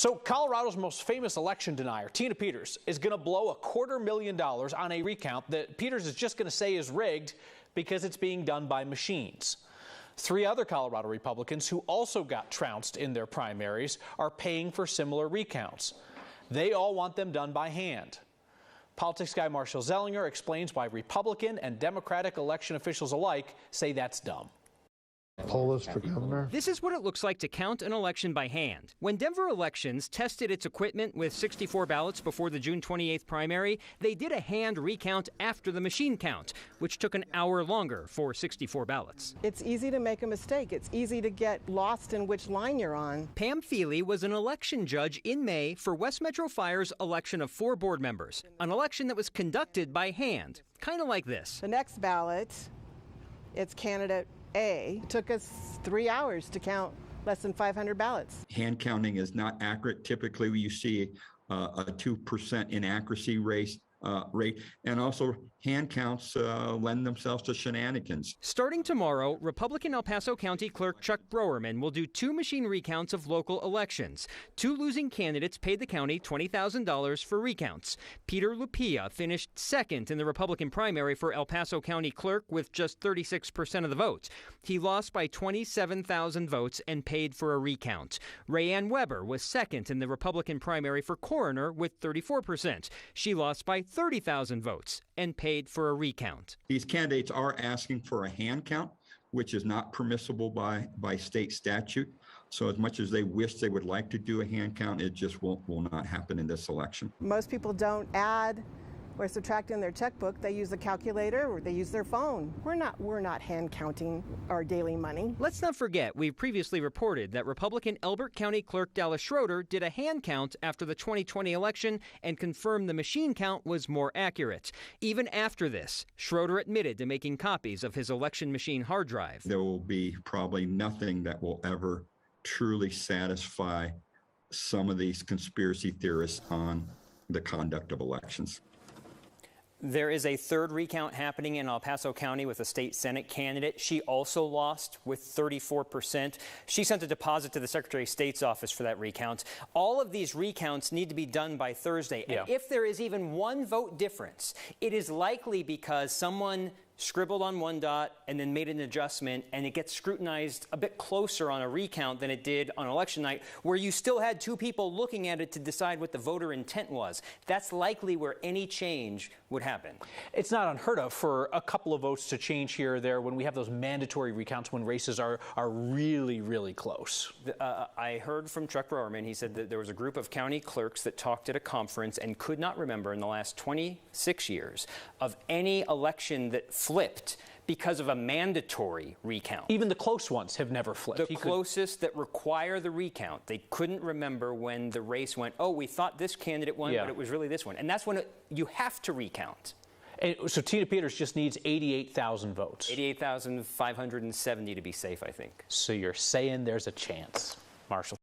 So Colorado's most famous election denier, Tina Peters, is going to blow $250,000 on a recount that Peters is just going to say is rigged because it's being done by machines. 3 other Colorado Republicans who also got trounced in their primaries are paying for similar recounts. They all want them done by hand. Politics guy Marshall Zelinger explains why Republican and Democratic election officials alike say that's dumb. Poll list for governor. This is what it looks like to count an election by hand. When Denver Elections tested its equipment with 64 ballots before the June 28th primary, they did a hand recount after the machine count, which took an hour longer for 64 ballots. It's easy to make a mistake. It's easy to get lost in which line you're on. Pam Feely was an election judge in May for West Metro Fire's election of 4 board members, an election that was conducted by hand, kind of like this. The next ballot, it's candidate A. Took us 3 hours to count less than 500 ballots. Hand counting is not accurate. Typically, you see a 2% inaccuracy rate, and also hand counts lend themselves to shenanigans. Starting tomorrow, Republican El Paso County Clerk Chuck Browerman will do 2 machine recounts of local elections. 2 losing candidates paid the county $20,000 for recounts. Peter Lupia finished second in the Republican primary for El Paso County Clerk with just 36% of the vote. He lost by 27,000 votes and paid for a recount. Rayanne Weber was second in the Republican primary for coroner with 34%. She lost by 30,000 votes and paid for a recount. These candidates are asking for a hand count, which is not permissible by state statute. So as much as they wish they would like to do a hand count, it just will not happen in this election. Most people don't add or subtract in their checkbook. They use a calculator or they use their phone. We're not hand counting our daily money. Let's not forget, we've previously reported that Republican Elbert County Clerk Dallas Schroeder did a hand count after the 2020 election and confirmed the machine count was more accurate. Even after this, Schroeder admitted to making copies of his election machine hard drive. There will be probably nothing that will ever truly satisfy some of these conspiracy theorists on the conduct of elections. There is a 3rd recount happening in El Paso County with a state Senate candidate. She also lost with 34%. She sent a deposit to the Secretary of State's office for that recount. All of these recounts need to be done by Thursday. Yeah. And if there is even 1 vote difference, it is likely because someone scribbled on one dot and then made an adjustment, and it gets scrutinized a bit closer on a recount than it did on election night, where you still had 2 people looking at it to decide what the voter intent was. That's likely where any change would happen. It's not unheard of for a couple of votes to change here or there when we have those mandatory recounts when races are really, really close. I heard from Chuck Browerman. He said that there was a group of county clerks that talked at a conference and could not remember in the last 26 years of any election that flipped because of a mandatory recount. Even the close ones have never flipped. The closest that require the recount, they couldn't remember when the race went, oh, we thought this candidate won, but it was really this one. And that's when you have to recount. And so Tina Peters just needs 88,000 votes. 88,570 to be safe, I think. So you're saying there's a chance, Marshall.